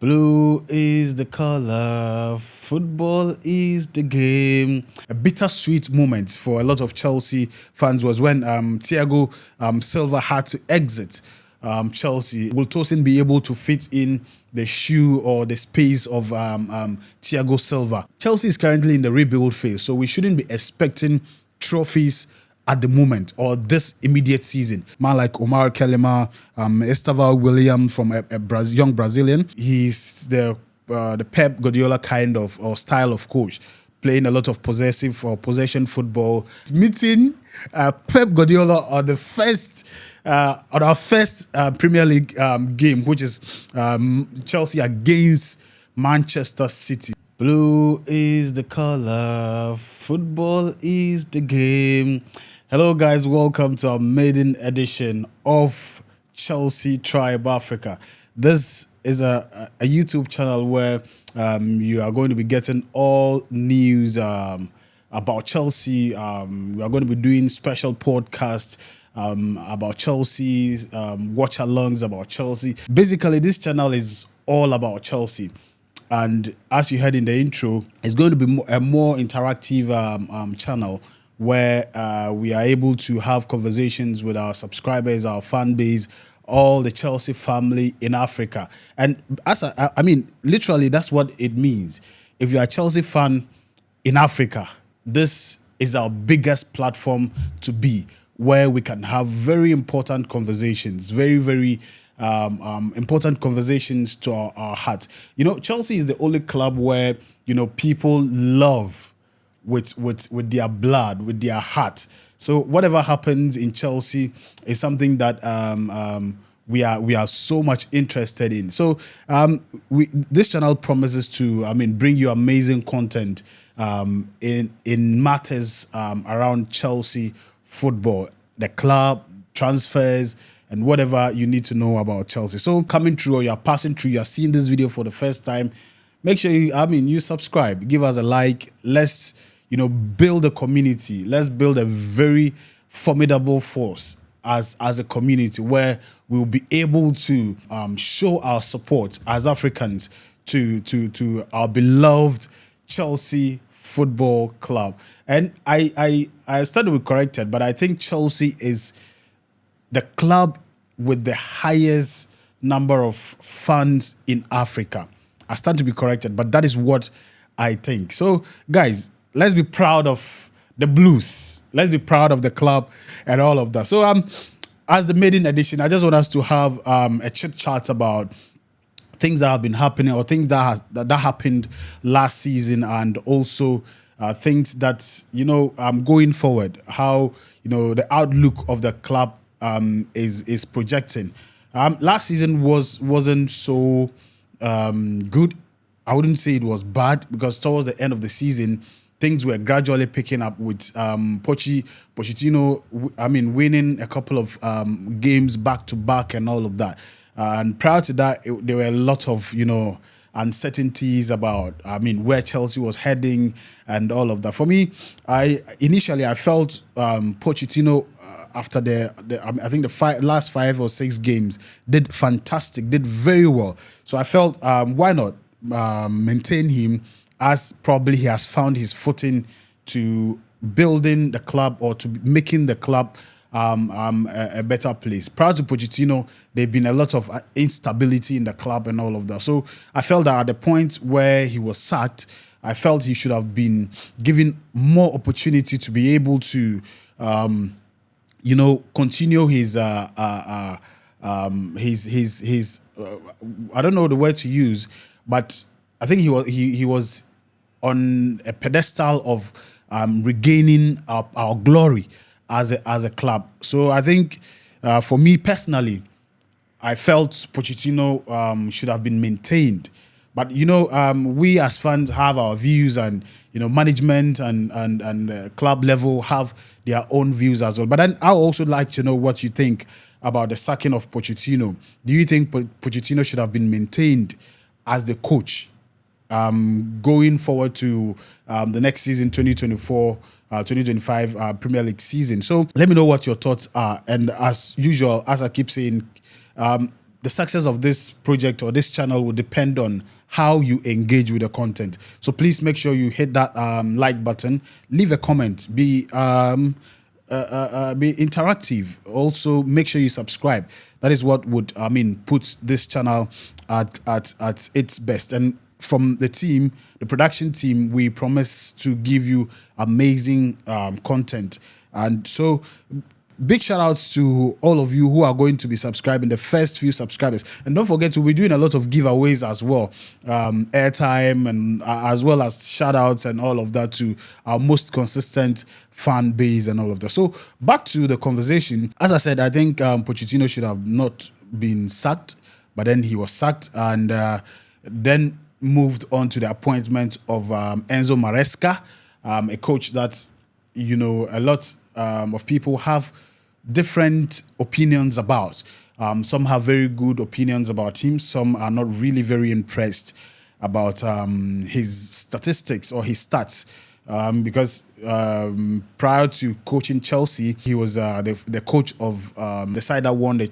Blue is the color, football is the game. A bittersweet moment for a lot of Chelsea fans was when Thiago Silva had to exit Chelsea. Will Tosin be able to fit in the shoe or the space of Thiago Silva? Chelsea is currently in the rebuild phase, so we shouldn't be expecting trophies at the moment or this immediate season. Man like Omar Kelema, Esteval William from a young Brazilian. He's the Pep Guardiola kind of or style of coach, playing a lot of possessive or possession football. Meeting Pep Guardiola on the first on our first Premier League game, which is Chelsea against Manchester City. Blue is the color, football is the game. Hello guys, welcome to our maiden edition of Chelsea Tribe Africa. This is a YouTube channel where you are going to be getting all news about Chelsea. We are going to be doing special podcasts about Chelsea, watch-alongs about Chelsea. Basically, this channel is all about Chelsea. And as you heard in the intro, it's going to be a more interactive channel where we are able to have conversations with our subscribers, our fan base, all the Chelsea family in Africa. And I mean, literally, that's what it means. If you're a Chelsea fan in Africa, this is our biggest platform to be, where we can have very important conversations, very important conversations to our heart. You know, Chelsea is the only club where, you know, people love with their blood, with their heart. So whatever happens in Chelsea is something that we are so much interested in. So this channel promises to, bring you amazing content in matters around Chelsea football, the club, transfers, and whatever you need to know about Chelsea. So coming through or you're passing through, you're seeing this video for the first time, make sure you subscribe, give us a like. Let's, build a community. Let's build a very formidable force as a community where we'll be able to show our support as Africans to our beloved Chelsea Football Club. And I started with corrected, but I think Chelsea is the club with the highest number of fans in Africa. I stand to be corrected, but that is what I think. So, guys, let's be proud of the Blues. Let's be proud of the club and all of that. So, as the maiden edition, I just want us to have a chit chat about things that have been happening or things that happened last season, and also things that going forward, how the outlook of the club is projecting. Last season wasn't so good. I wouldn't say it was bad, because towards the end of the season, things were gradually picking up with Pochettino. Winning a couple of games back to back and all of that. And prior to that, there were a lot of uncertainties about where Chelsea was heading and all of that. For me, I felt Pochettino after I think the last 5 or 6 games did fantastic, did very well. So I felt why not maintain him, as probably he has found his footing to building the club or to making the club a better place. Prior to Pochettino, there've been a lot of instability in the club and all of that. So I felt that at the point where he was sacked, I felt he should have been given more opportunity to be able to, continue his I don't know the word to use, but I think he was on a pedestal of regaining our glory as a club. So I think for me personally, I felt Pochettino should have been maintained. But we as fans have our views, and management and club level have their own views as well. But then I also like to know what you think about the sacking of Pochettino. Do you think Pochettino should have been maintained as the coach going forward to the next season, 2024? 2025 Premier League season? So let me know what your thoughts are. And as usual, as I keep saying, the success of this project or this channel will depend on how you engage with the content. So please make sure you hit that like button, leave a comment, be interactive. Also, make sure you subscribe. That is what would put this channel at its best. And from the team, the production team, we promise to give you amazing content. And so, big shout outs to all of you who are going to be subscribing, the first few subscribers. And don't forget, we'll be doing a lot of giveaways as well, airtime, and as well as shout outs and all of that to our most consistent fan base and all of that. So back to the conversation. As I said, I think Pochettino should have not been sacked, but then he was sacked, and then moved on to the appointment of Enzo Maresca, a coach that, a lot of people have different opinions about. Some have very good opinions about him. Some are not really very impressed about his statistics or his stats. Because prior to coaching Chelsea, he was the coach of the side that won the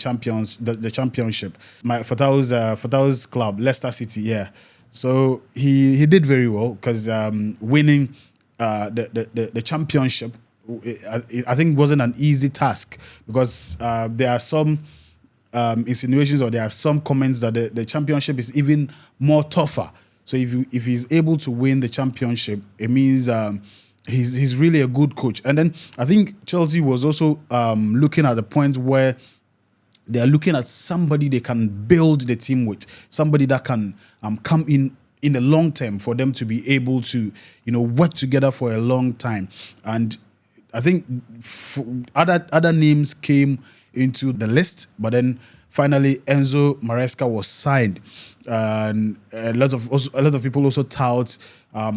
championship. Fatah's club, Leicester City. Yeah, so he did very well because winning the championship, I think, wasn't an easy task, because there are some insinuations, or there are some comments that the championship is even more tougher. So if he's able to win the championship, it means he's really a good coach. And then I think Chelsea was also looking at the point where they are looking at somebody they can build the team with, somebody that can come in the long term for them to be able to work together for a long time. And I think other names came into the list, but then finally Enzo Maresca was signed, and a lot of people also tout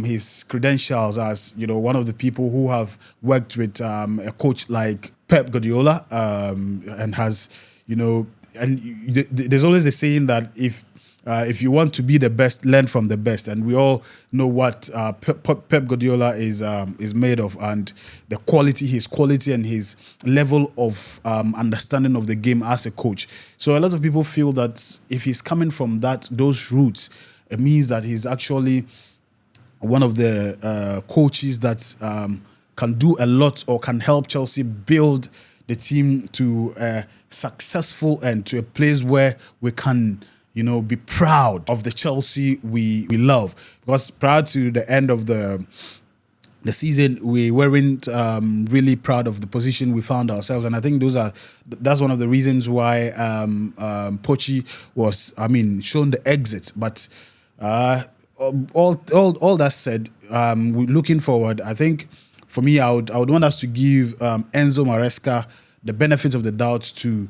his credentials as one of the people who have worked with a coach like Pep Guardiola, and has there's always the saying that if you want to be the best, learn from the best, and we all know what Pep Guardiola is made of, and his quality and his level of understanding of the game as a coach. So a lot of people feel that if he's coming from those roots, it means that he's actually one of the coaches that can do a lot, or can help Chelsea build the team to a successful end, to a place where we can be proud of the Chelsea we love. Because prior to the end of the season, we weren't really proud of the position we found ourselves, and I think that's one of the reasons why Pochi was shown the exit. But all that said, we're looking forward. I think for me, I would want us to give Enzo Maresca the benefit of the doubt to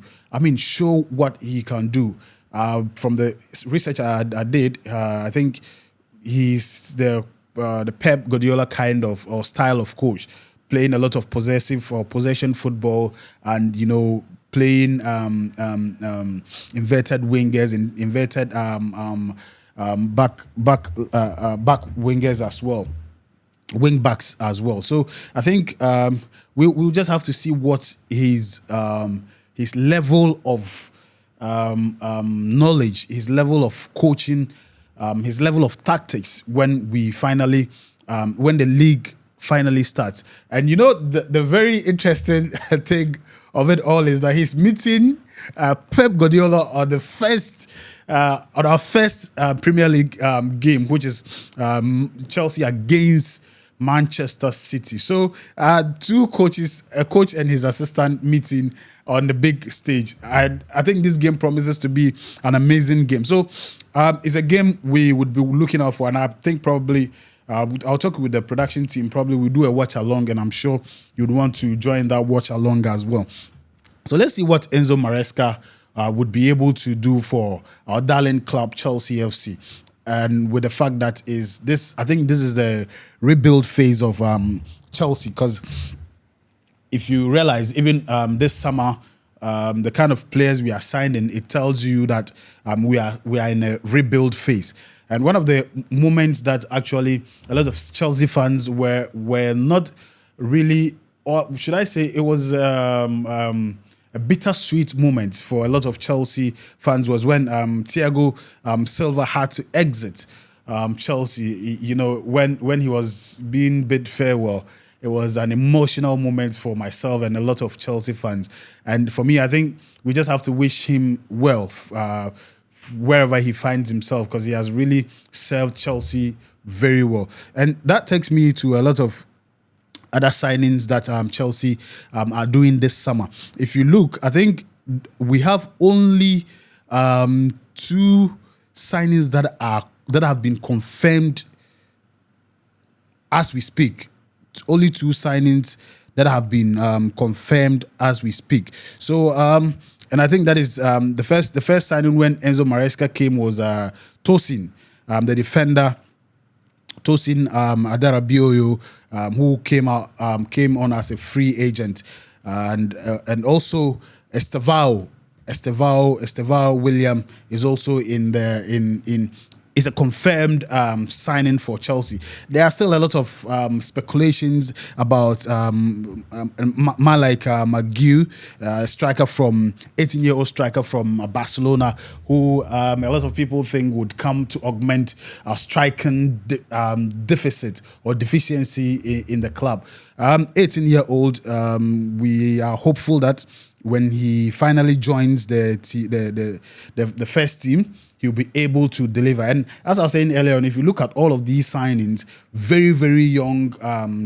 show what he can do. From the research I did, I think he's the Pep Guardiola kind of or style of coach, playing a lot of possessive or possession football, and playing inverted wingers and inverted back wingers as well, wing backs as well. So I think we'll just have to see what his level of knowledge, his level of coaching, his level of tactics when the league finally starts. And the very interesting thing of it all is that he's meeting Pep Guardiola on our first Premier League game, which is Chelsea against Manchester City. So two coaches, a coach and his assistant, meeting on the big stage. I think this game promises to be an amazing game. So it's a game we would be looking out for, and I think probably I'll talk with the production team. Probably we'll do a watch along, and I'm sure you'd want to join that watch along as well. So let's see what Enzo Maresca would be able to do for our darling club, Chelsea FC. And with the fact that I think this is the rebuild phase of Chelsea, because if you realize, even this summer, the kind of players we are signing, it tells you that we are in a rebuild phase. And one of the moments that actually a lot of Chelsea fans were not really, or should I say, it was a a bittersweet moment for a lot of Chelsea fans was when Thiago Silva had to exit Chelsea. When he was being bid farewell, it was an emotional moment for myself and a lot of Chelsea fans. And for me, I think we just have to wish him well wherever he finds himself, because he has really served Chelsea very well. And that takes me to a lot of other signings that Chelsea are doing this summer. If you look, I think we have only two signings that have been confirmed as we speak. Only two signings that have been confirmed as we speak. So, and I think that is the first signing when Enzo Maresca came was Tosin, the defender. Tosin Adarabioyo, who came on as a free agent, and also Estevao William is also is a confirmed signing for Chelsea. There are still a lot of speculations about Malik McGew, 18-year-old striker from Barcelona, who a lot of people think would come to augment our striking deficit or deficiency in the club. 18-year-old, we are hopeful that when he finally joins the first team, he'll be able to deliver. And as I was saying earlier on, if you look at all of these signings, very, very young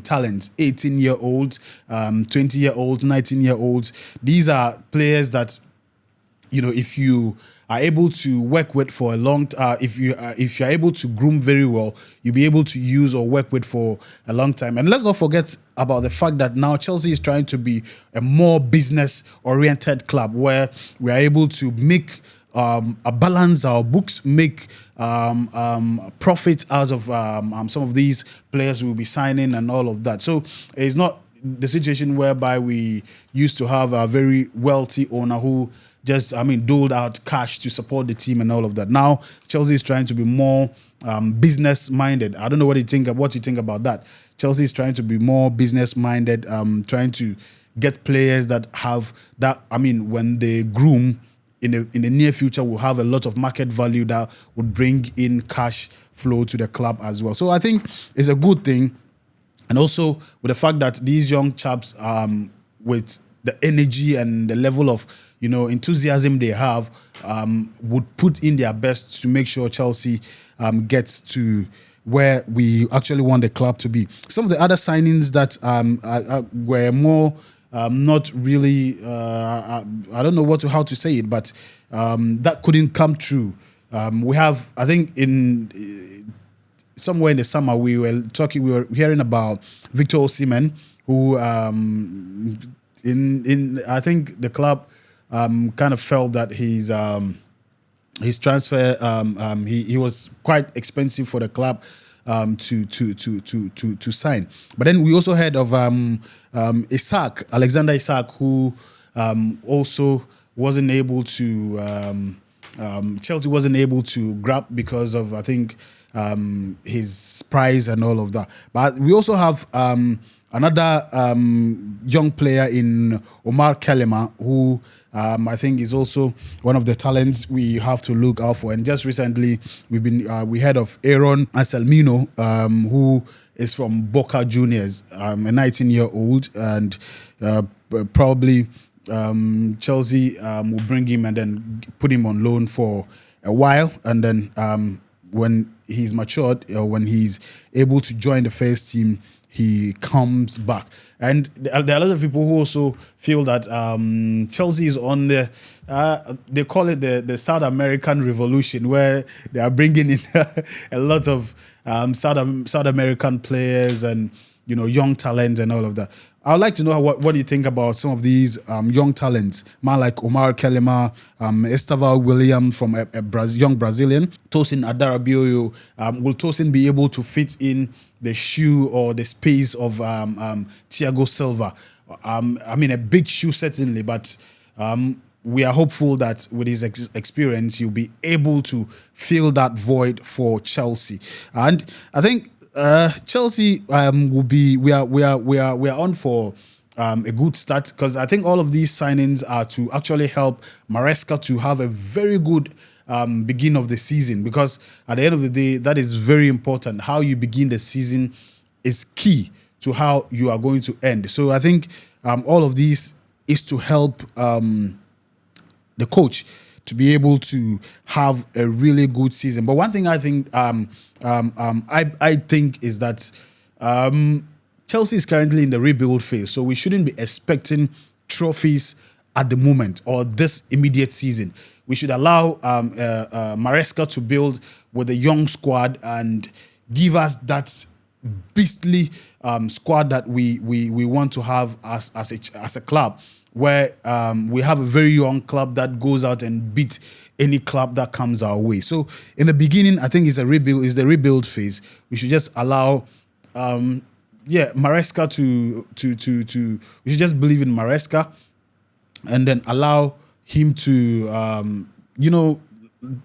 talents, 18-year-olds, 20-year-olds, 19-year-olds. These are players that, if you are able to work with for a long time, if you're able to groom very well, you'll be able to use or work with for a long time. And let's not forget about the fact that now Chelsea is trying to be a more business-oriented club where we are able to make balance our books, make profit out of some of these players we'll be signing and all of that. So it's not the situation whereby we used to have a very wealthy owner who just, doled out cash to support the team and all of that. Now Chelsea is trying to be more business-minded. I don't know what you think about that. Chelsea is trying to be more business-minded, trying to get players that have that. When they groom, in the near future, we'll have a lot of market value that would bring in cash flow to the club as well. So I think it's a good thing. And also with the fact that these young chaps, with the energy and the level of enthusiasm they have, would put in their best to make sure Chelsea gets to where we actually want the club to be. Some of the other signings that were more not really, I don't know how to say it, but that couldn't come true. We have, I think, somewhere in the summer we were hearing about Victor Osimhen, who I think the club kind of felt that his transfer he was quite expensive for the club to sign. But then we also heard of Alexander Isak, who also wasn't able to Chelsea wasn't able to grab because of, I think, his price and all of that. But we also have another young player in Omar Kelema, who I think is also one of the talents we have to look out for. And just recently, we heard of Aaron Anselmino, who is from Boca Juniors, a 19-year-old, and probably Chelsea will bring him and then put him on loan for a while, and then when he's matured or when he's able to join the first team, he comes back. And there are a lot of people who also feel that Chelsea is on the, they call it the South American Revolution, where they are bringing in a lot of South American players and young talent and all of that. I would like to know what do you think about some of these young talents, man like Omar Kelema, Estevao William from a young Brazilian, Tosin Adarabioyo. Will Tosin be able to fit in the shoe or the space of Thiago Silva? A big shoe certainly, but we are hopeful that with his experience, he'll be able to fill that void for Chelsea. And I think Chelsea will be. We are on for a good start, because I think all of these signings are to actually help Maresca to have a very good beginning of the season, because at the end of the day, that is very important. How you begin the season is key to how you are going to end. So I think all of these is to help the coach to be able to have a really good season. But one thing I think I think is that Chelsea is currently in the rebuild phase, so we shouldn't be expecting trophies at the moment or this immediate season. We should allow Maresca to build with a young squad and give us that beastly squad that we want to have as a club, where we have a very young club that goes out and beat any club that comes our way. So in the beginning, I think it's the rebuild phase. We should just allow Maresca to we should just believe in Maresca, and then allow him to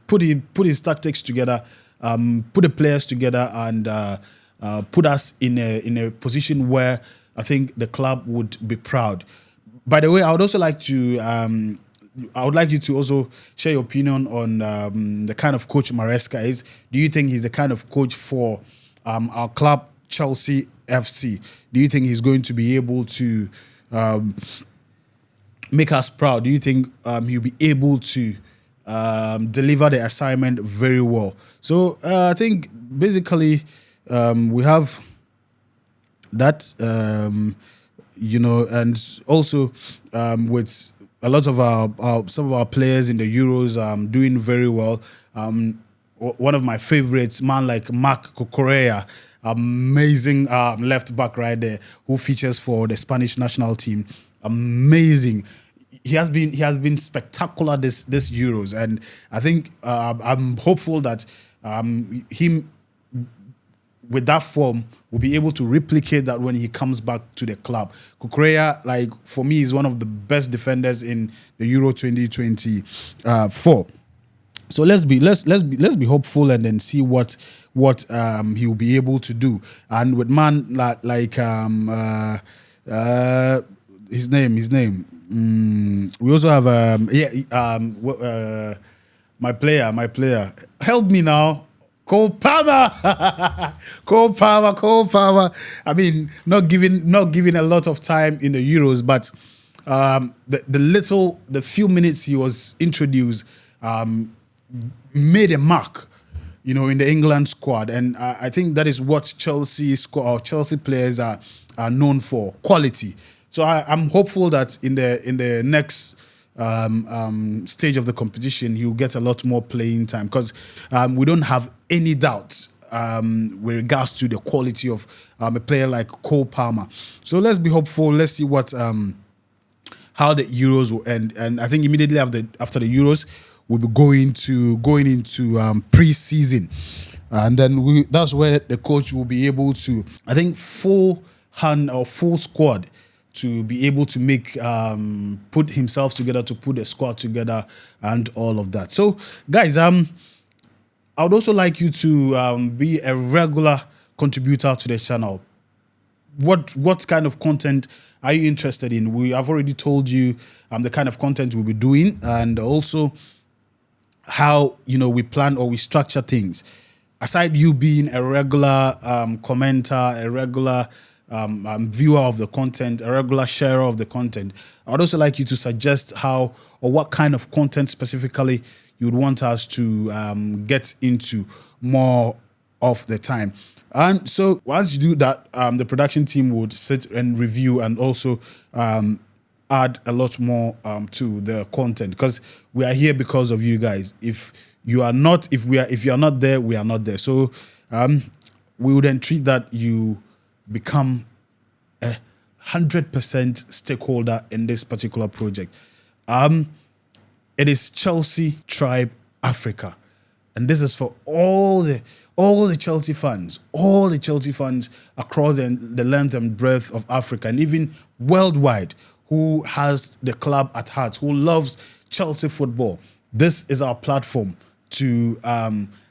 put his tactics together, put the players together, and put us in a position where I think the club would be proud. By the way, I would also like to I would like you to also share your opinion on the kind of coach Maresca is. Do you think he's the kind of coach for our club, Chelsea FC? Do you think he's going to be able to make us proud? Do you think he'll be able to deliver the assignment very well? So I think basically we have that, and also with a lot of some of our players in the Euros doing very well. One of my favorites, man like Marc Cucurella, amazing left back right there, who features for the Spanish national team. Amazing. He has been spectacular this Euros, and I think I'm hopeful that him with that form will be able to replicate that when he comes back to the club. Cucurella, like, for me, is one of the best defenders in the Euro 2024. So let's be hopeful and then see what he will be able to do. And with man like his name. We also have my player. Help me now. Cole Palmer. Cole Palmer. I mean, not giving a lot of time in the Euros, but the few minutes he was introduced made a mark, in the England squad. And I think that is what Chelsea players are known for: quality. So I'm hopeful that in the next stage of the competition, he'll get a lot more playing time, because we don't have any doubts with regards to the quality of a player like Cole Palmer. So let's be hopeful. Let's see what how the Euros will end. And I think immediately after the Euros, we'll be going into pre-season, and then that's where the coach will be able to, I think, full squad, to be able to make put himself together, to put the squad together, and all of that. So, guys, I would also like you to be a regular contributor to the channel. What kind of content are you interested in? I've already told you the kind of content we'll be doing, and also how we plan or we structure things. Aside you being a regular commenter, a regular viewer of the content, a regular sharer of the content, I would also like you to suggest how or what kind of content specifically you would want us to get into more of the time. And so once you do that, the production team would sit and review and also add a lot more to the content, because we are here because of you guys. If you are not there, we are not there. So we would entreat that you become 100% stakeholder in this particular project. It is Chelsea Tribe Africa, and this is for all the Chelsea fans, across the length and breadth of Africa, and even worldwide, who has the club at heart, who loves Chelsea football. This is our platform to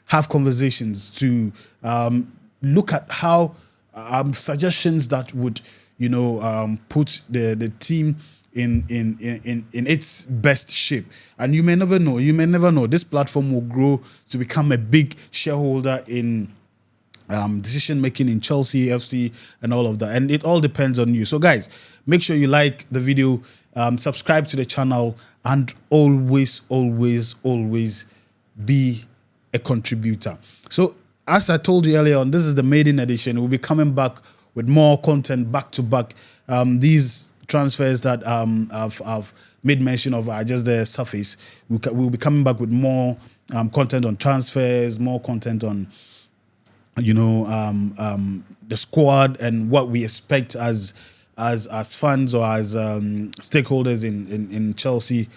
have conversations, to look at how suggestions that would put the team in its best shape. And you may never know, this platform will grow to become a big shareholder in decision making in Chelsea FC and all of that. And it all depends on you. So guys, make sure you like the video, subscribe to the channel, and always be a contributor. So as I told you earlier on, this is the maiden edition. We'll be coming back with more content back to back. These transfers that I've made mention of are just the surface. We'll be coming back with more content on transfers, more content on the squad and what we expect as fans or as stakeholders in Chelsea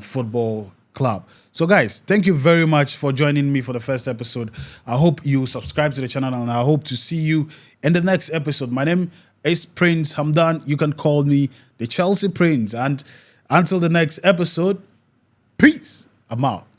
Football Club. So guys, thank you very much for joining me for the first episode. I hope you subscribe to the channel, and I hope to see you in the next episode. My name is Prince Hamdan. You can call me the Chelsea Prince. And until the next episode, peace. I'm out.